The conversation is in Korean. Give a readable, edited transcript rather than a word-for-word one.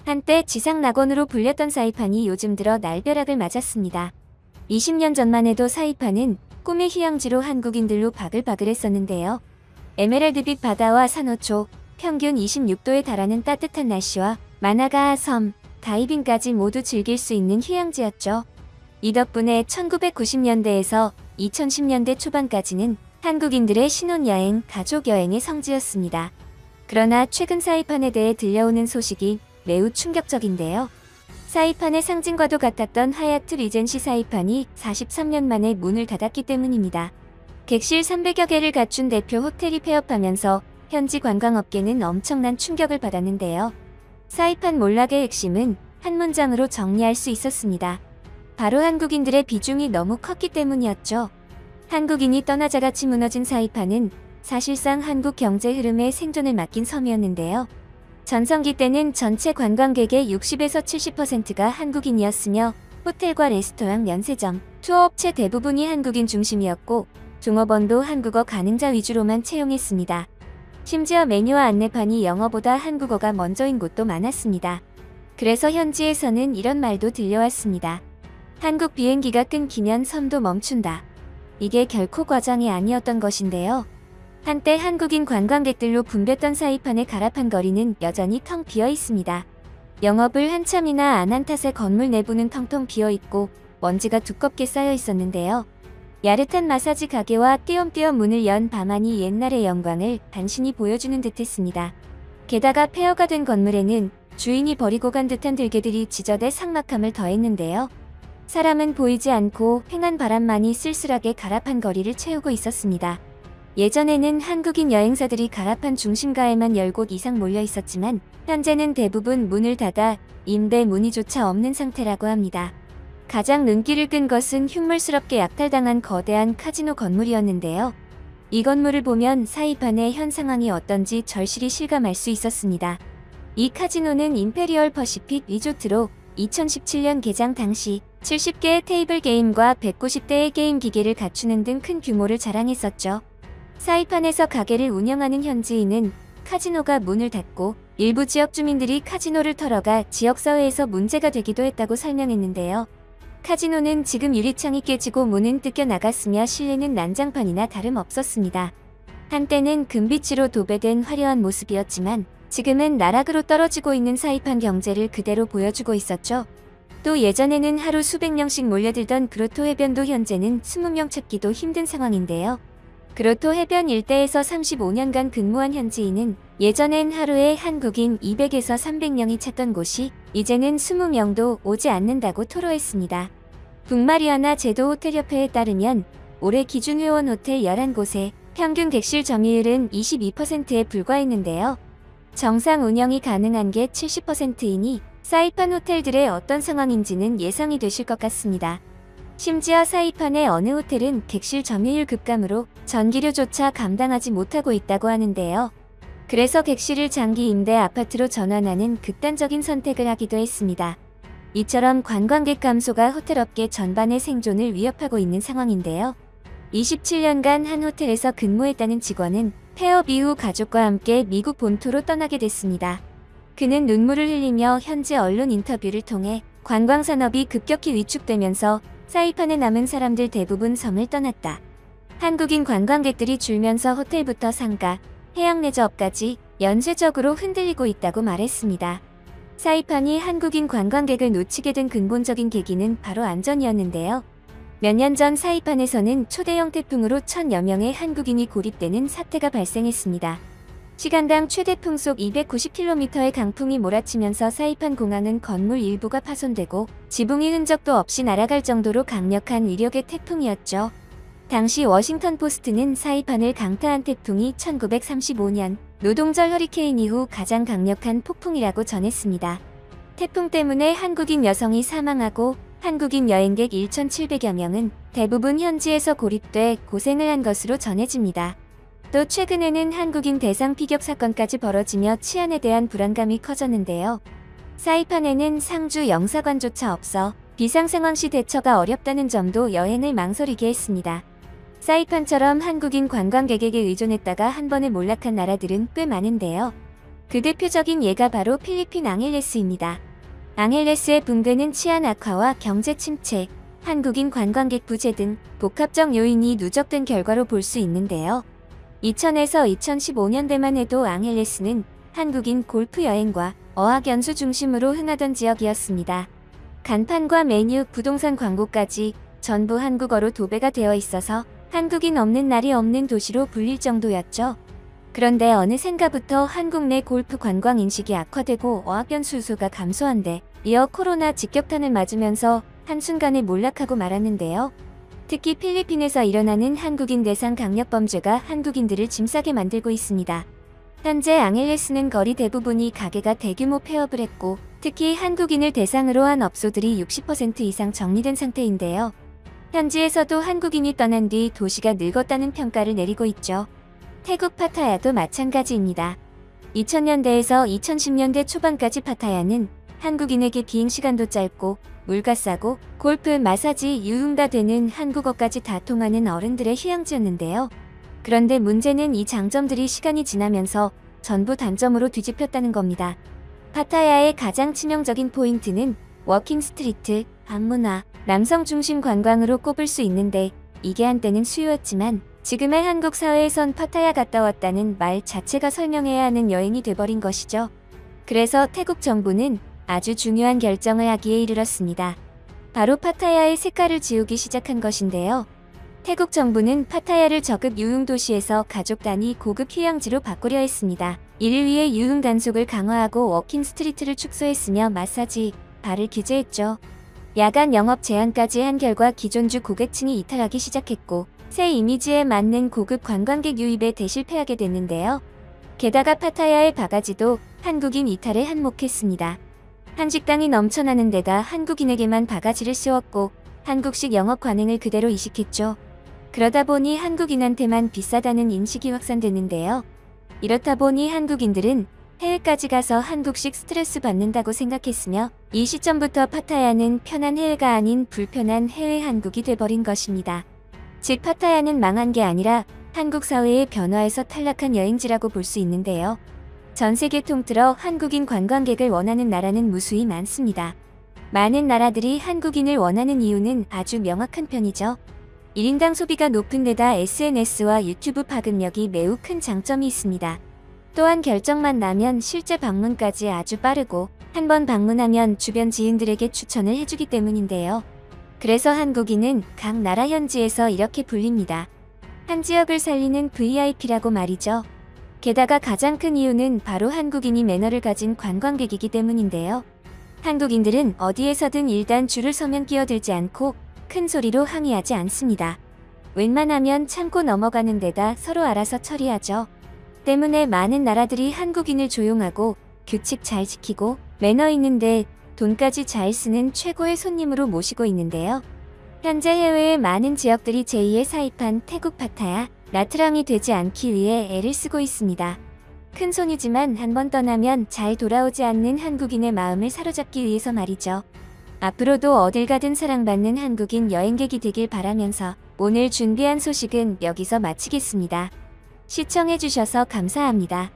한때 지상낙원으로 불렸던 사이판이 요즘 들어 날벼락을 맞았습니다. 20년 전만 해도 사이판은 꿈의 휴양지로 한국인들로 바글바글했었는데요. 에메랄드빛 바다와 산호초, 평균 26도에 달하는 따뜻한 날씨와 마나가 섬, 다이빙까지 모두 즐길 수 있는 휴양지였죠. 이 덕분에 1990년대에서 2010년대 초반까지는 한국인들의 신혼여행, 가족여행의 성지였습니다. 그러나 최근 사이판에 대해 들려오는 소식이 매우 충격적인데요. 사이판의 상징과도 같았던 하얏트 리젠시 사이판이 43년 만에 문을 닫았기 때문입니다. 객실 300여 개를 갖춘 대표 호텔이 폐업하면서 현지 관광업계는 엄청난 충격을 받았는데요. 사이판 몰락의 핵심은 한 문장으로 정리할 수 있었습니다. 바로 한국인들의 비중이 너무 컸기 때문이었죠. 한국인이 떠나자같이 무너진 사이판은 사실상 한국 경제 흐름의 생존을 맡긴 섬이었는데요. 전성기 때는 전체 관광객의 60에서 70%가 한국인이었으며 호텔과 레스토랑, 면세점, 투어업체 대부분이 한국인 중심이었고 종업원도 한국어 가능자 위주로만 채용했습니다. 심지어 메뉴와 안내판이 영어보다 한국어가 먼저인 곳도 많았습니다. 그래서 현지에서는 이런 말도 들려왔습니다. 한국 비행기가 끊기면 섬도 멈춘다. 이게 결코 과장이 아니었던 것인데요. 한때 한국인 관광객들로 붐볐던 사이판의 가라판 거리는 여전히 텅 비어 있습니다. 영업을 한참이나 안 한 탓에 건물 내부는 텅텅 비어 있고 먼지가 두껍게 쌓여 있었는데요. 야릇한 마사지 가게와 띄엄띄엄 문을 연 바만이 옛날의 영광을 단신히 보여주는 듯했습니다. 게다가 폐허가 된 건물에는 주인이 버리고 간 듯한 들개들이 지저대 삭막함을 더했는데요. 사람은 보이지 않고 횡한 바람만이 쓸쓸하게 가라판 거리를 채우고 있었습니다. 예전에는 한국인 여행사들이 가라판 중심가에만 10곳 이상 몰려 있었지만 현재는 대부분 문을 닫아 임대 문의조차 없는 상태라고 합니다. 가장 눈길을 끈 것은 흉물스럽게 약탈당한 거대한 카지노 건물이었는데요. 이 건물을 보면 사이판의 현 상황이 어떤지 절실히 실감할 수 있었습니다. 이 카지노는 임페리얼 퍼시픽 리조트로 2017년 개장 당시 70개의 테이블 게임과 190대의 게임 기계를 갖추는 등 큰 규모를 자랑했었죠. 사이판에서 가게를 운영하는 현지인은 카지노가 문을 닫고 일부 지역 주민들이 카지노를 털어가 지역사회에서 문제가 되기도 했다고 설명했는데요. 카지노는 지금 유리창이 깨지고 문은 뜯겨 나갔으며 실내는 난장판이나 다름없었습니다. 한때는 금빛으로 도배된 화려한 모습이었지만 지금은 나락으로 떨어지고 있는 사이판 경제를 그대로 보여주고 있었죠. 또 예전에는 하루 수백 명씩 몰려들던 그로토 해변도 현재는 20명 찾기도 힘든 상황인데요. 그로토 해변 일대에서 35년간 근무한 현지인은 예전엔 하루에 한국인 200에서 300명이 찾던 곳이 이제는 20명도 오지 않는다고 토로했습니다. 북마리아나 제도호텔협회에 따르면 올해 기준 회원 호텔 11곳에 평균 객실 점유율은 22%에 불과했는데요. 정상 운영이 가능한 게 70%이니 사이판 호텔들의 어떤 상황인지는 예상이 되실 것 같습니다. 심지어 사이판의 어느 호텔은 객실 점유율 급감으로 전기료조차 감당하지 못하고 있다고 하는데요. 그래서 객실을 장기 임대 아파트로 전환하는 극단적인 선택을 하기도 했습니다. 이처럼 관광객 감소가 호텔업계 전반의 생존을 위협하고 있는 상황인데요. 27년간 한 호텔에서 근무했다는 직원은 폐업 이후 가족과 함께 미국 본토로 떠나게 됐습니다. 그는 눈물을 흘리며 현지 언론 인터뷰를 통해 관광산업이 급격히 위축되면서 사이판에 남은 사람들 대부분 섬을 떠났다. 한국인 관광객들이 줄면서 호텔부터 상가, 해양 레저업까지 연쇄적으로 흔들리고 있다고 말했습니다. 사이판이 한국인 관광객을 놓치게 된 근본적인 계기는 바로 안전이었는데요. 몇 년 전 사이판에서는 초대형 태풍으로 1000여 명의 한국인이 고립되는 사태가 발생했습니다. 시간당 최대 풍속 290km의 강풍이 몰아치면서 사이판 공항은 건물 일부가 파손되고 지붕이 흔적도 없이 날아갈 정도로 강력한 위력의 태풍이었죠. 당시 워싱턴 포스트는 사이판을 강타한 태풍이 1935년 노동절 허리케인 이후 가장 강력한 폭풍이라고 전했습니다. 태풍 때문에 한국인 여성이 사망하고 한국인 여행객 1,700여 명은 대부분 현지에서 고립돼 고생을 한 것으로 전해집니다. 또 최근에는 한국인 대상 피격 사건까지 벌어지며 치안에 대한 불안감이 커졌는데요. 사이판에는 상주 영사관조차 없어 비상상황 시 대처가 어렵다는 점도 여행을 망설이게 했습니다. 사이판처럼 한국인 관광객에게 의존했다가 한 번에 몰락한 나라들은 꽤 많은데요. 그 대표적인 예가 바로 필리핀 앙헬레스입니다. 앙헬레스의 붕괴는 치안 악화와 경제 침체, 한국인 관광객 부재 등 복합적 요인이 누적된 결과로 볼 수 있는데요. 2000에서 2015년대만 해도 앙헬레스는 한국인 골프 여행과 어학 연수 중심으로 흥하던 지역이었습니다. 간판과 메뉴, 부동산 광고까지 전부 한국어로 도배가 되어 있어서 한국인 없는 날이 없는 도시로 불릴 정도였죠. 그런데 어느샌가부터 한국 내 골프 관광 인식이 악화되고 어학연수 수가 감소한 데 이어 코로나 직격탄을 맞으면서 한순간에 몰락하고 말았는데요. 특히 필리핀에서 일어나는 한국인 대상 강력범죄가 한국인들을 짐싸게 만들고 있습니다. 현재 앙헬레스는 거리 대부분이 가게가 대규모 폐업을 했고 특히 한국인을 대상으로 한 업소들이 60% 이상 정리된 상태인데요. 현지에서도 한국인이 떠난 뒤 도시가 늙었다는 평가를 내리고 있죠. 태국 파타야도 마찬가지입니다. 2000년대에서 2010년대 초반까지 파타야는 한국인에게 비행시간도 짧고 물가 싸고 골프, 마사지, 유흥가 되는 한국어까지 다 통하는 어른들의 휴양지였는데요. 그런데 문제는 이 장점들이 시간이 지나면서 전부 단점으로 뒤집혔다는 겁니다. 파타야의 가장 치명적인 포인트는 워킹 스트리트, 밤문화, 남성 중심 관광으로 꼽을 수 있는데 이게 한때는 수요였지만 지금의 한국 사회에선 파타야 갔다 왔다는 말 자체가 설명해야 하는 여행이 돼버린 것이죠. 그래서 태국 정부는 아주 중요한 결정을 하기에 이르렀습니다. 바로 파타야의 색깔을 지우기 시작한 것인데요. 태국 정부는 파타야를 저급 유흥 도시에서 가족 단위 고급 휴양지로 바꾸려 했습니다. 이를 위해 유흥 단속을 강화하고 워킹 스트리트를 축소했으며 마사지, 바를 규제했죠. 야간 영업 제한까지 한 결과 기존주 고객층이 이탈하기 시작했고 새 이미지에 맞는 고급 관광객 유입에 대실패하게 됐는데요. 게다가 파타야의 바가지도 한국인 이탈에 한몫했습니다. 한식당이 넘쳐나는 데다 한국인에게만 바가지를 씌웠고 한국식 영업 관행을 그대로 이식했죠. 그러다 보니 한국인한테만 비싸다는 인식이 확산됐는데요. 이렇다 보니 한국인들은 해외까지 가서 한국식 스트레스 받는다고 생각했으며 이 시점부터 파타야는 편한 해외가 아닌 불편한 해외 한국이 돼버린 것입니다. 즉 파타야는 망한 게 아니라 한국 사회의 변화에서 탈락한 여행지라고 볼 수 있는데요. 전 세계 통틀어 한국인 관광객을 원하는 나라는 무수히 많습니다. 많은 나라들이 한국인을 원하는 이유는 아주 명확한 편이죠. 1인당 소비가 높은 데다 SNS와 유튜브 파급력이 매우 큰 장점이 있습니다. 또한 결정만 나면 실제 방문까지 아주 빠르고 한번 방문하면 주변 지인들에게 추천을 해주기 때문인데요. 그래서 한국인은 각 나라 현지에서 이렇게 불립니다. 한 지역을 살리는 VIP라고 말이죠. 게다가 가장 큰 이유는 바로 한국인이 매너를 가진 관광객이기 때문인데요. 한국인들은 어디에서든 일단 줄을 서면 끼어들지 않고 큰 소리로 항의하지 않습니다. 웬만하면 참고 넘어가는 데다 서로 알아서 처리하죠. 때문에 많은 나라들이 한국인을 조용하고 규칙 잘 지키고 매너 있는데 돈까지 잘 쓰는 최고의 손님으로 모시고 있는데요. 현재 해외의 많은 지역들이 제2의 사이판 태국 파타야, 나트랑이 되지 않기 위해 애를 쓰고 있습니다. 큰 손이지만 한번 떠나면 잘 돌아오지 않는 한국인의 마음을 사로잡기 위해서 말이죠. 앞으로도 어딜 가든 사랑받는 한국인 여행객이 되길 바라면서 오늘 준비한 소식은 여기서 마치겠습니다. 시청해주셔서 감사합니다.